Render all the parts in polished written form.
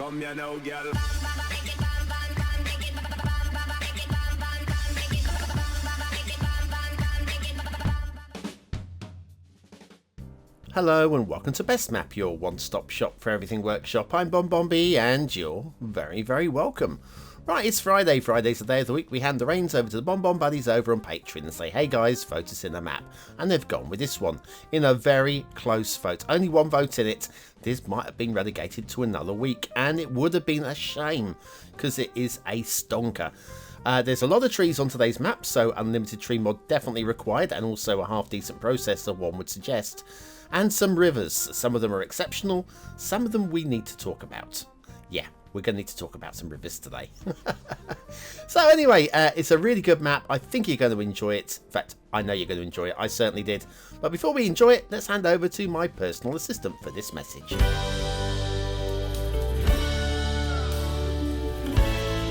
Come here now, girl. Hello and welcome to Best Map, your one-stop shop for everything workshop. I'm BonBonB and you're very, very welcome. Right, it's Friday. Friday's the day of the week we hand the reins over to the BonBon buddies over on Patreon and say, hey guys, vote us in a map. And they've gone with this one in a very close vote. Only one vote in it. This might have been relegated to another week and it would have been a shame because it is a stonker. There's a lot of trees on today's map, so unlimited tree mod definitely required, and also a half-decent processor, one would suggest. And some rivers. Some of them are exceptional, some of them we need to talk about. Yeah, we're going to need to talk about some rivers today. So anyway, it's a really good map. I think you're going to enjoy it. In fact, I know you're going to enjoy it. I certainly did. But before we enjoy it, let's hand over to my personal assistant for this message.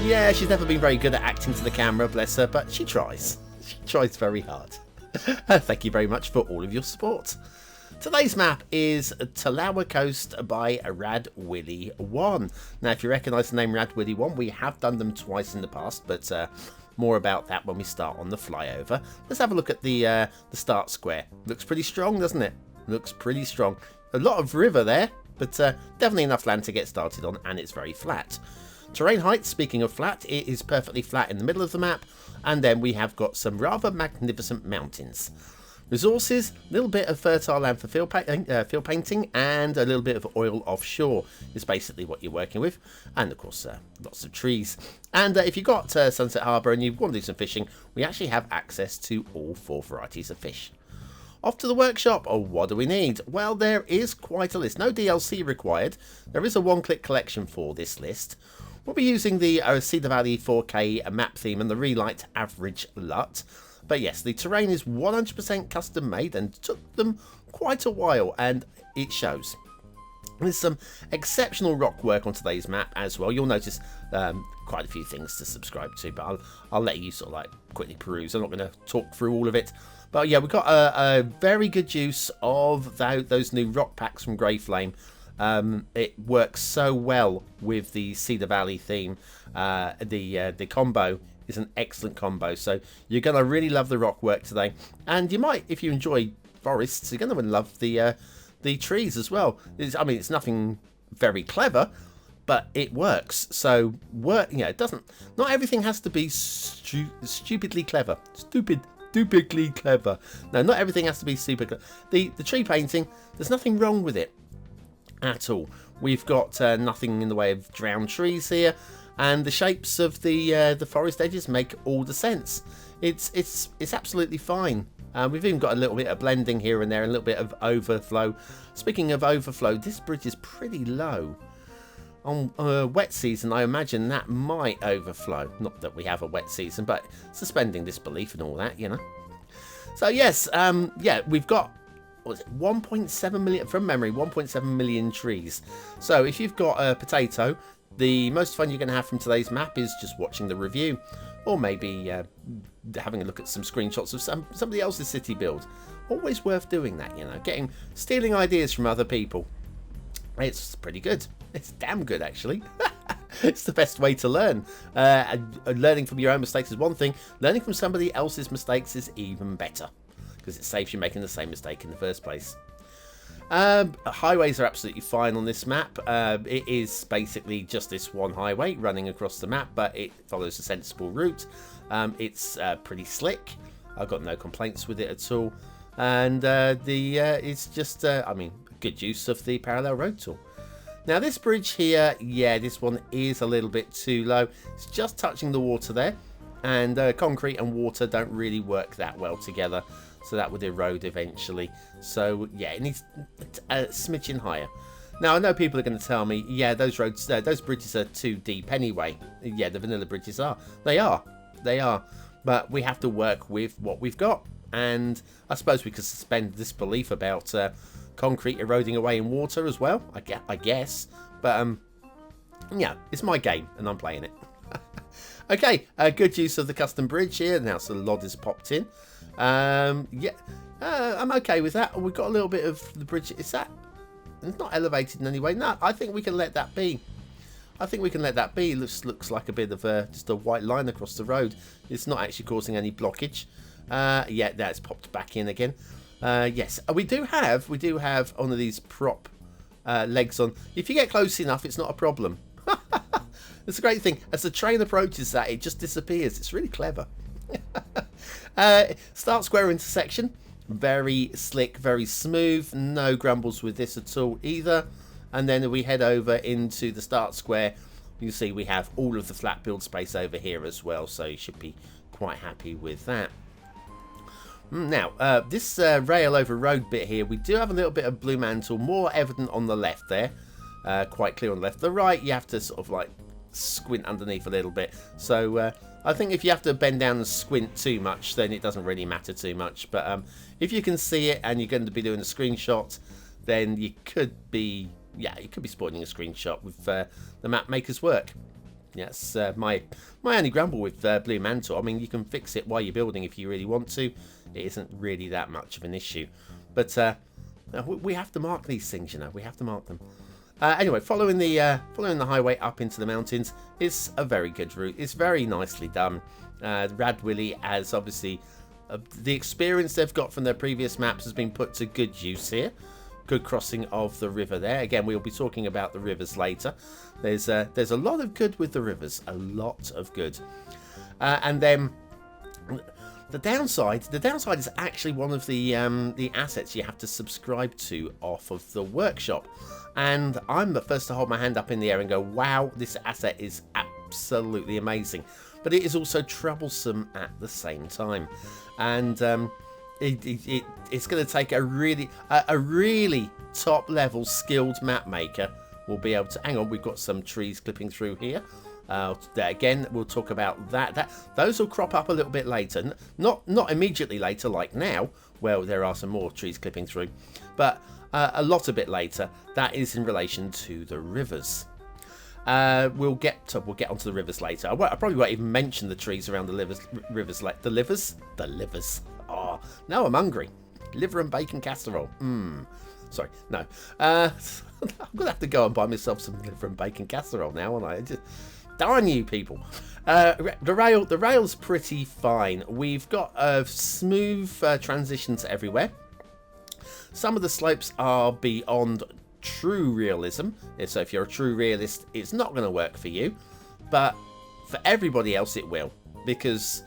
Yeah, she's never been very good at acting to the camera, bless her, but she tries. She tries very hard. Thank you very much for all of your support. Today's map is Tolawa Coast by Rad Willy 1. Now, if you recognise the name Rad Willy 1, we have done them twice in the past, but more about that when we start on the flyover. Let's have a look at the start square. Looks pretty strong, doesn't it? Looks pretty strong. A lot of river there, but definitely enough land to get started on, and it's very flat. Terrain height, speaking of flat, it is perfectly flat in the middle of the map, and then we have got some rather magnificent mountains. Resources, a little bit of fertile land for field painting, and a little bit of oil offshore is basically what you're working with, and of course lots of trees. And if you've got Sunset Harbour and you want to do some fishing, we actually have access to all 4 varieties of fish. Off to the workshop. Oh, what do we need? Well, there is quite a list. No DLC required. There is a one-click collection for this list. We'll be using the Cedar Valley 4K map theme and the Relight Average LUT. But yes, the terrain is 100% custom made and took them quite a while, and it shows. There's some exceptional rock work on today's map as well. You'll notice quite a few things to subscribe to, but I'll let you sort of like quickly peruse. I'm not going to talk through all of it. But yeah, we've got a very good use of those new rock packs from Grey Flame. It works so well with the Cedar Valley theme. The combo is an excellent combo, so you're going to really love the rock work today. And you might, if you enjoy forests, you're going to love the trees as well. It's nothing very clever, but it works. So it doesn't. Not everything has to be stupidly clever. Stupidly clever. No, not everything has to be super clever. The tree painting, there's nothing wrong with it at all. We've got nothing in the way of drowned trees here, and the shapes of the forest edges make all the sense. It's absolutely fine. We've even got a little bit of blending here and there, a little bit of overflow. Speaking of overflow, this bridge is pretty low. On wet season, I imagine that might overflow. Not that we have a wet season, but suspending disbelief and all that, you know. So yes, we've got 1.7 million, from memory, 1.7 million trees. So if you've got a potato, the most fun you're going to have from today's map is just watching the review, or maybe having a look at some screenshots of somebody else's city build. Always worth doing that, you know, stealing ideas from other people. It's pretty good. It's damn good, actually. It's the best way to learn. Learning from your own mistakes is one thing. Learning from somebody else's mistakes is even better, because it saves you making the same mistake in the first place. Highways are absolutely fine on this map. It is basically just this one highway running across the map, but it follows a sensible route. It's pretty slick. I've got no complaints with it at all. And it's just, good use of the parallel road tool. Now this bridge here, yeah, this one is a little bit too low. It's just touching the water there, and concrete and water don't really work that well together, so that would erode eventually. So yeah, it needs a smidgen higher. Now I know people are going to tell me, yeah, those bridges are too deep anyway. Yeah, the vanilla bridges are. They are. But we have to work with what we've got, and I suppose we could suspend disbelief about concrete eroding away in water as well, I guess. But yeah, it's my game and I'm playing it. Okay, good use of the custom bridge here. Now so the lod is popped in. I'm okay with that. We've got a little bit of the bridge. Is that, it's not elevated in any way? No, I think we can let that be. I think we can let that be. It looks like a bit of just a white line across the road. It's not actually causing any blockage. Yeah, that's popped back in again. Yes, we do have one of these prop legs on. If you get close enough, it's not a problem. It's a great thing. As the train approaches that, it just disappears. It's really clever. Start square intersection. Very slick, very smooth. No grumbles with this at all either. And then we head over into the start square. You see we have all of the flat build space over here as well. So you should be quite happy with that. Now, this rail over road bit here, we do have a little bit of blue mantle, more evident on the left there. Quite clear on the left. The right, you have to sort of like squint underneath a little bit. So I think if you have to bend down and squint too much, then it doesn't really matter too much. But if you can see it and you're going to be doing a screenshot, then you could be, you could be spoiling a screenshot with the map maker's work. Yes, my only grumble with Blue Mantle. I mean, you can fix it while you're building if you really want to. It isn't really that much of an issue. But we have to mark these things, you know. We have to mark them. Anyway, following the highway up into the mountains is a very good route. It's very nicely done. Rad Willy has obviously the experience they've got from their previous maps has been put to good use here. Good crossing of the river there. Again, we'll be talking about the rivers later. There's a lot of good with the rivers, a lot of good. And then the downside is actually one of the assets you have to subscribe to off of the workshop. And I'm the first to hold my hand up in the air and go, wow, this asset is absolutely amazing. But it is also troublesome at the same time. And it's going to take a really top level skilled map maker will be able to. Hang on, we've got some trees clipping through here. Again, we'll talk about that. Those will crop up a little bit later, not immediately later like now, where there are some more trees clipping through, but a lot a bit later. That is in relation to the rivers. We'll get onto the rivers later. I probably won't even mention the trees around the rivers like the livers. Oh, now I'm hungry. Liver and bacon casserole. Sorry, no. I'm gonna have to go and buy myself some liver and bacon casserole now, aren't I? Darn you people. The rail's pretty fine. We've got smooth transitions everywhere. Some of the slopes are beyond true realism. So if you're a true realist, it's not going to work for you. But for everybody else, it will. Because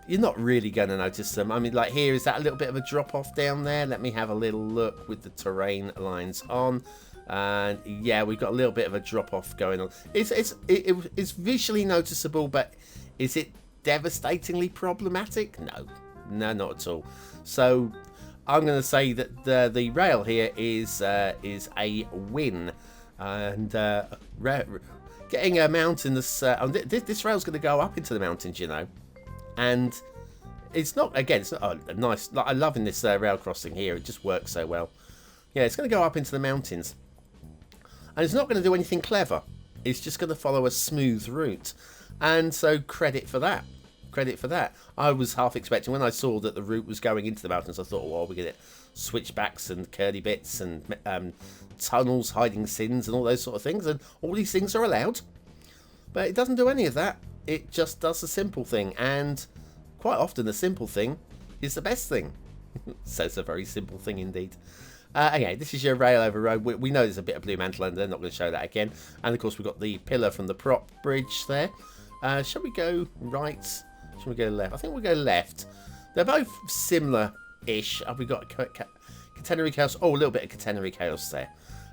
you're not really going to notice them. I mean, like here, is that a little bit of a drop-off down there? Let me have a little look with the terrain lines on. And yeah, we've got a little bit of a drop-off going on. It's visually noticeable, but is it devastatingly problematic? No, not at all. So I'm going to say that the rail here is a win. And getting a mountain, this rail's going to go up into the mountains, you know. And it's not nice. I'm loving this rail crossing here. It just works so well. Yeah, it's going to go up into the mountains. And it's not going to do anything clever. It's just going to follow a smooth route. And so credit for that. I was half expecting, when I saw that the route was going into the mountains, I thought, well, we're going to get switchbacks and curly bits and tunnels hiding sins and all those sort of things. And all these things are allowed. But it doesn't do any of that. It just does the simple thing. And quite often the simple thing is the best thing. So it's a very simple thing indeed. Okay, this is your rail over road. We know there's a bit of blue mantle and they're not going to show that again. And of course we've got the pillar from the prop bridge there. Shall we go right? Shall we go left? I think we'll go left. They're both similar-ish. Have we got catenary chaos? Oh, a little bit of catenary chaos there.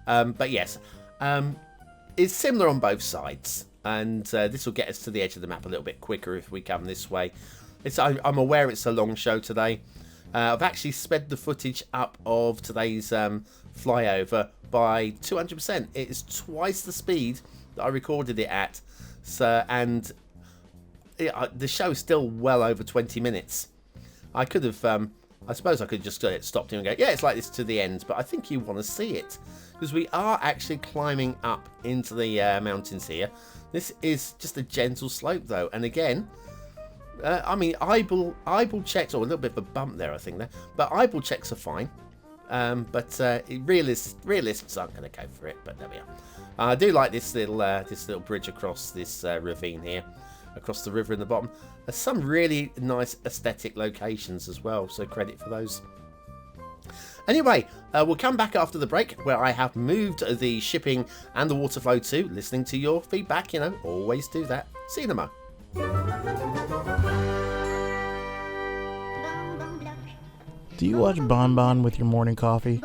But yes, it's similar on both sides. And this will get us to the edge of the map a little bit quicker if we come this way. I'm aware it's a long show today. I've actually sped the footage up of today's flyover by 200%. It is twice the speed that I recorded it at. So, and the show's still well over 20 minutes. I could have, I suppose I could just stopped him and go, yeah, it's like this to the end. But I think you want to see it. Because we are actually climbing up into the mountains here. This is just a gentle slope, though. And again, I mean, eyeball checks, or a little bit of a bump there, I think, there. But eyeball checks are fine. But realists aren't going to go for it. But there we are. I do like this little bridge across this ravine here, across the river in the bottom. There's some really nice aesthetic locations as well, so credit for those. Anyway, we'll come back after the break, where I have moved the shipping and the water flow to, listening to your feedback, you know, always do that. See you in a mo. Do you watch BonBonB with your morning coffee?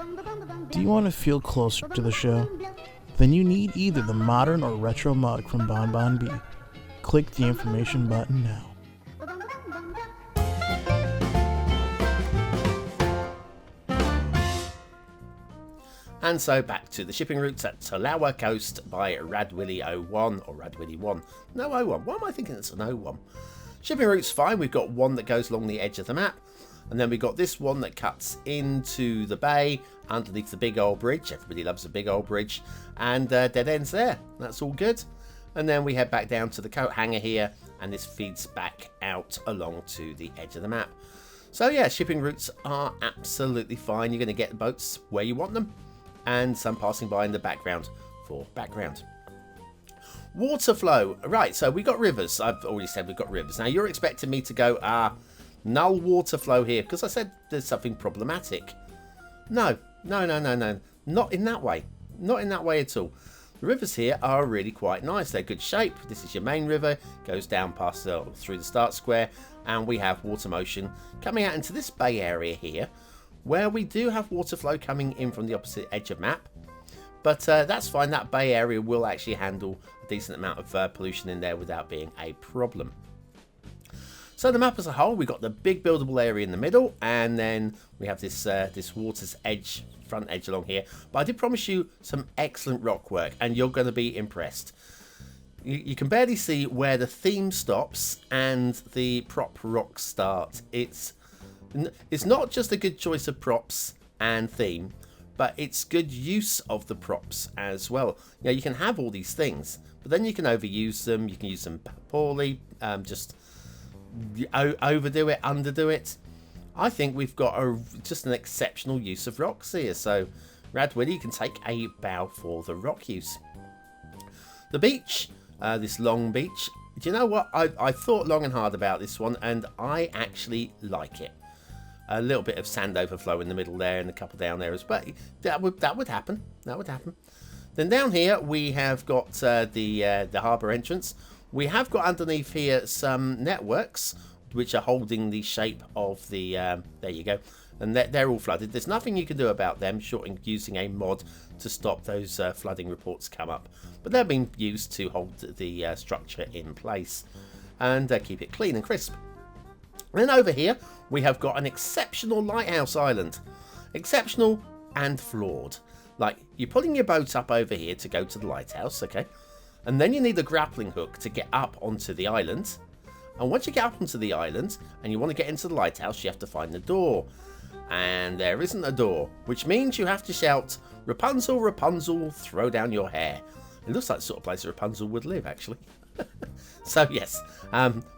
Do you want to feel closer to the show? Then you need either the modern or retro mug from BonBonB. Click the information button now. And so back to the shipping routes at Tolawa Coast by Radwilly01 or Radwilly1. No 01. Why am I thinking it's an 01? Shipping route's fine. We've got one that goes along the edge of the map. And then we've got this one that cuts into the bay underneath the big old bridge. Everybody loves a big old bridge. And dead ends there. That's all good. And then we head back down to the coat hanger here. And this feeds back out along to the edge of the map. So yeah, shipping routes are absolutely fine. You're going to get the boats where you want them. And some passing by in the background for background. Water flow. Right, so we got rivers. I've already said we've got rivers. Now you're expecting me to go, null water flow here, because I said there's something problematic. No. Not in that way. Not in that way at all. The rivers here are really quite nice. They're good shape. This is your main river. Goes down past through the start square. And we have water motion coming out into this bay area here, where we do have water flow coming in from the opposite edge of map. But that's fine. That bay area will actually handle a decent amount of pollution in there without being a problem. So the map as a whole, we've got the big buildable area in the middle, and then we have this this water's edge, front edge along here. But I did promise you some excellent rock work, and you're going to be impressed. You can barely see where the theme stops and the prop rocks start. It's not just a good choice of props and theme, but it's good use of the props as well. You know, you can have all these things, but then you can overuse them. You can use them poorly, just overdo it, underdo it. I think we've got just an exceptional use of rocks here. So, Radwilly, you can take a bow for the rock use. The beach, this long beach. Do you know what? I thought long and hard about this one, and I actually like it. A little bit of sand overflow in the middle there, and a couple down there as well. That would happen. That would happen. Then down here we have got the harbour entrance. We have got underneath here some networks which are holding the shape of the. There you go, and they're all flooded. There's nothing you can do about them short of using a mod to stop those flooding reports come up. But they're being used to hold the structure in place and keep it clean and crisp. And then over here, we have got an exceptional Lighthouse Island. Exceptional and flawed. Like, you're pulling your boat up over here to go to the lighthouse, okay? And then you need a grappling hook to get up onto the island. And once you get up onto the island and you want to get into the lighthouse, you have to find the door. And there isn't a door, which means you have to shout, "Rapunzel, Rapunzel, throw down your hair." It looks like the sort of place Rapunzel would live, actually. So yes,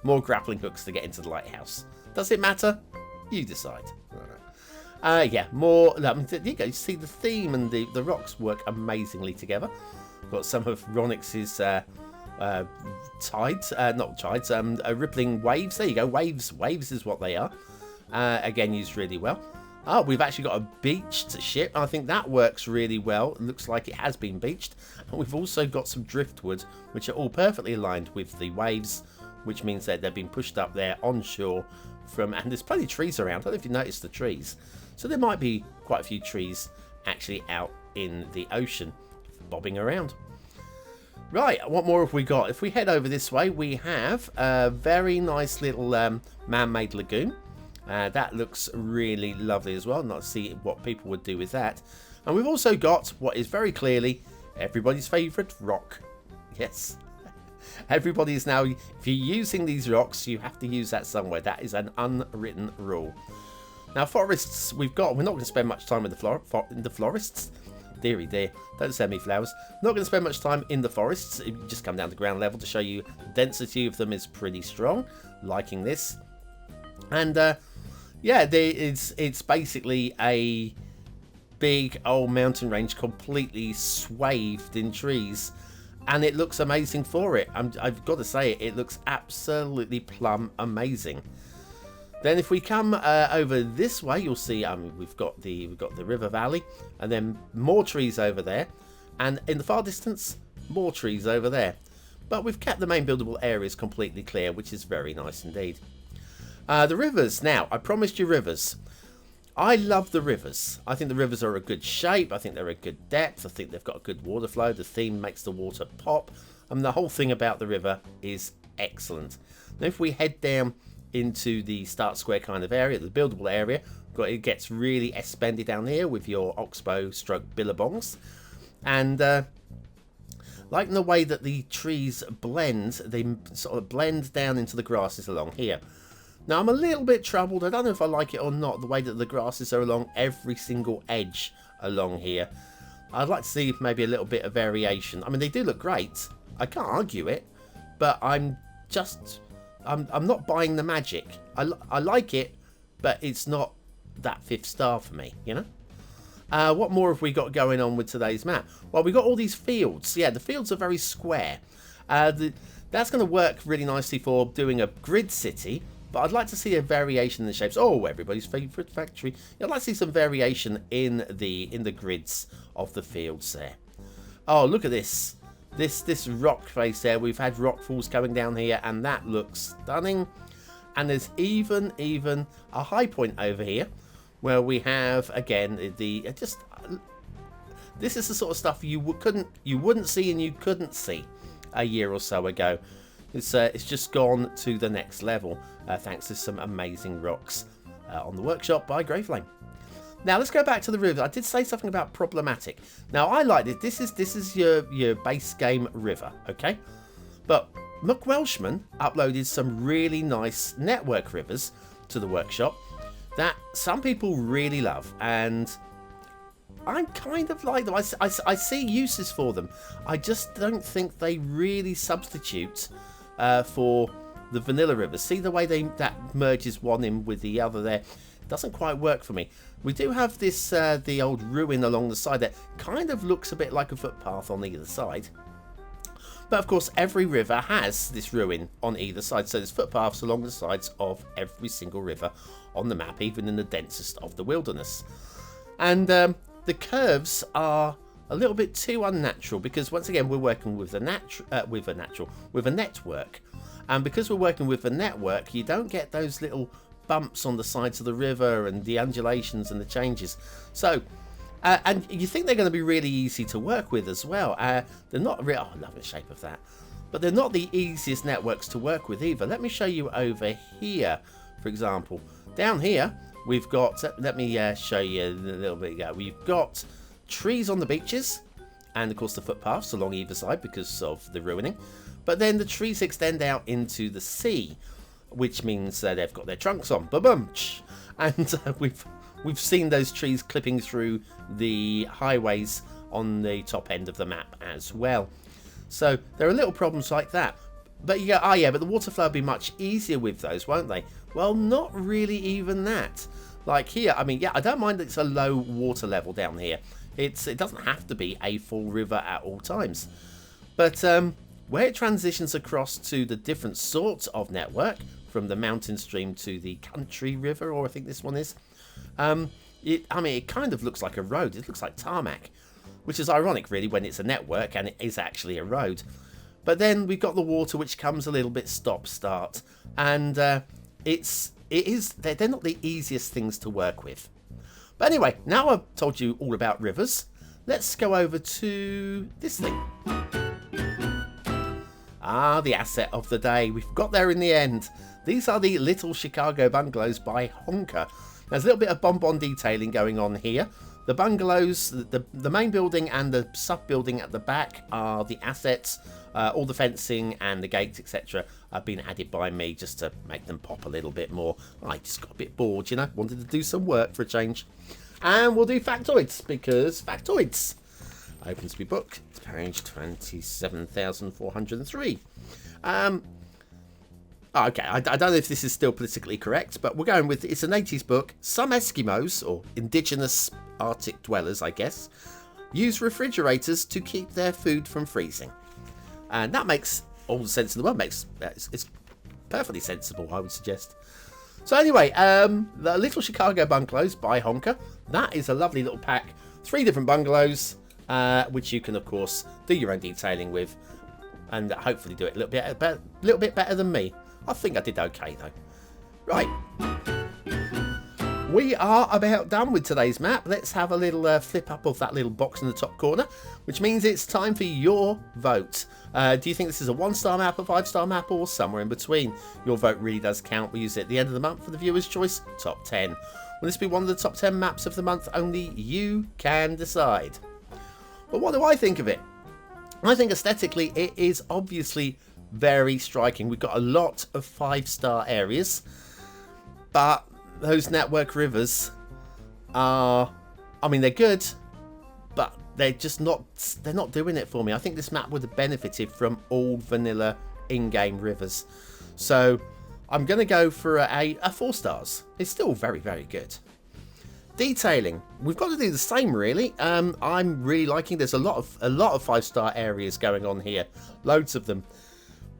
more grappling hooks to get into the lighthouse. Does it matter? You decide. Yeah, more. There you go. You see the theme and the rocks work amazingly together. Got some of Ronix's tides, not tides, rippling waves. There you go. Waves is what they are. Again, used really well. Oh, we've actually got a beached ship. I think that works really well. It looks like it has been beached. And we've also got some driftwood, which are all perfectly aligned with the waves, which means that they've been pushed up there on shore from, and there's plenty of trees around. I don't know if you noticed the trees. So there might be quite a few trees actually out in the ocean, bobbing around. Right, what more have we got? If we head over this way, we have a very nice little man-made lagoon. That looks really lovely as well. Not to see what people would do with that. And we've also got what is very clearly everybody's favourite rock. Yes. Everybody is now, if you're using these rocks, you have to use that somewhere. That is an unwritten rule. Now, forests, we're not going to spend much time in the florists. Deary dear, don't send me flowers. Not going to spend much time in the forests. You just come down to ground level to show you the density of them is pretty strong. Liking this. And yeah, it's basically big old mountain range completely swathed in trees, and it looks amazing for it. I've got to say it looks absolutely plumb amazing. Then if we come over this way, you'll see we've got the river valley, and then more trees over there, and in the far distance more trees over there. But we've kept the main buildable areas completely clear, which is very nice indeed. The rivers. Now, I promised you rivers. I love the rivers. I think the rivers are a good shape. I think they're a good depth. I think they've got a good water flow. The theme makes the water pop. And the whole thing about the river is excellent. Now, if we head down into the start square kind of area, the buildable area, it gets really S-bendy down here with your oxbow stroke billabongs. And like the way that the trees blend, they sort of blend down into the grasses along here. Now, I'm a little bit troubled. I don't know if I like it or not, the way that the grasses are along every single edge along here. I'd like to see maybe a little bit of variation. I mean, they do look great. I can't argue it. But I'm not buying the magic. I like it, but it's not that 5th star for me, you know? What more have we got going on with today's map? Well, we've got all these fields. Yeah, the fields are very square. That's going to work really nicely for doing a grid city. But I'd like to see a variation in the shapes. Oh, everybody's favourite factory. I'd like to see some variation in the grids of the fields there. Oh, look at this. This rock face there. We've had rock falls coming down here, and that looks stunning. And there's even a high point over here, where we have again this is the sort of stuff you wouldn't see and you couldn't see a year or so ago. It's just gone to the next level thanks to some amazing rocks on the workshop by Greyflame. Now let's go back to the river. I did say something about problematic. Now I like it. This is your base game river, okay? But McWelshman uploaded some really nice network rivers to the workshop that some people really love, and I kind of like them. I see uses for them. I just don't think they really substitute for the vanilla rivers. See the way that merges one in with the other there? Doesn't quite work for me. We do have this the old ruin along the side that kind of looks a bit like a footpath on either side. But of course every river has this ruin on either side, so there's footpaths along the sides of every single river on the map, even in the densest of the wilderness. And the curves are a little bit too unnatural, because once again we're working with a network, and because we're working with a network, you don't get those little bumps on the sides of the river and the undulations and the changes. So and you think they're going to be really easy to work with as well. They're not really, oh, I love the shape of that, but they're not the easiest networks to work with either. Let me show you over here, for example. Down here we've got, let me show you a little bit ago. We've got trees on the beaches, and of course the footpaths along either side because of the ruining. But then the trees extend out into the sea, which means they've got their trunks on. Ba-bum! And we've seen those trees clipping through the highways on the top end of the map as well. So there are little problems like that. But yeah, but the water flow will be much easier with those, won't they? Well, not really even that. Like here, I mean, yeah, I don't mind that it's a low water level down here. It doesn't have to be a full river at all times. But where it transitions across to the different sorts of network, from the mountain stream to the country river, or I think this one is, it kind of looks like a road. It looks like tarmac, which is ironic really when it's a network and it is actually a road. But then we've got the water, which comes a little bit stop-start, and they're not the easiest things to work with. But anyway, now I've told you all about rivers, let's go over to this thing. Ah, the asset of the day. We've got there in the end. These are the little Chicago Bungalows by Honker. There's a little bit of BonBonB detailing going on here. The bungalows, the main building and the sub-building at the back are the assets. All the fencing and the gates, etc. have been added by me just to make them pop a little bit more. I just got a bit bored, you know, wanted to do some work for a change. And we'll do factoids, because factoids. Open to be booked, page 27,403. Oh, okay, I don't know if this is still politically correct, but we're going with, it's an 80s book. Some Eskimos, or indigenous Arctic dwellers, I guess, use refrigerators to keep their food from freezing. And that makes all the sense in the world. It's perfectly sensible, I would suggest. So anyway, the Little Chicago Bungalows by Honker. That is a lovely little pack. 3 different bungalows, which you can, of course, do your own detailing with. And hopefully do it a little bit better than me. I think I did okay, though. Right. We are about done with today's map. Let's have a little flip up of that little box in the top corner, which means it's time for your vote. Do you think this is a 1-star map, a 5-star map, or somewhere in between? Your vote really does count. We use it at the end of the month for the viewer's choice top 10. Will this be one of the top 10 maps of the month? Only you can decide. But what do I think of it? I think aesthetically it is obviously very striking. We've got a lot of 5-star areas, but those network rivers are, I mean, they're good, but they're just not, they're not doing it for me. I think this map would have benefited from all vanilla in-game rivers. So I'm going to go for a 4 stars. It's still very, very good. Detailing, we've got to do the same really. I'm really liking, there's a lot of 5-star areas going on here, loads of them,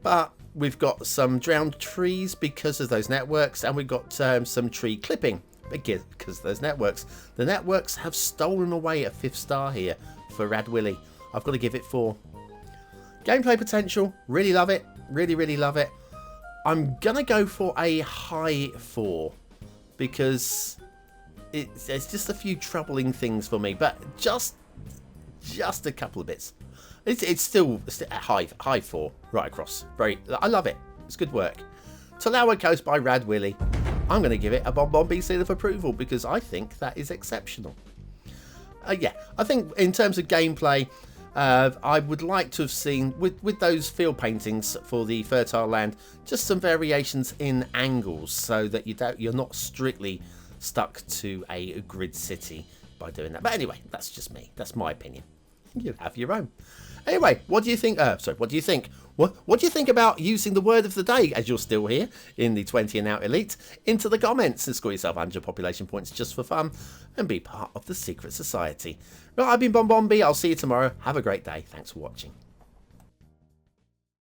but we've got some drowned trees because of those networks, and we've got some tree clipping because of those networks. The networks have stolen away a 5th star here for Rad Willy. I've got to give it 4. Gameplay potential, really love it, really love it. I'm gonna go for a high 4 because there's just a few troubling things for me, but just a couple of bits. It's still a high 4 right across. I love it. It's good work. Tolawa Coast by Rad Willy. I'm going to give it a BonBonB seal of approval because I think that is exceptional. Yeah, I think in terms of gameplay, I would like to have seen with those field paintings for the fertile land, just some variations in angles so that you're not strictly stuck to a grid city by doing that. But anyway, that's just me. That's my opinion. You have your own. Anyway, what do you think? What do you think? What do you think about using the word of the day, as you're still here in the 20 and out elite, into the comments and score yourself 100 population points just for fun and be part of the secret society. Right, I've been BonBonB. I'll see you tomorrow. Have a great day. Thanks for watching.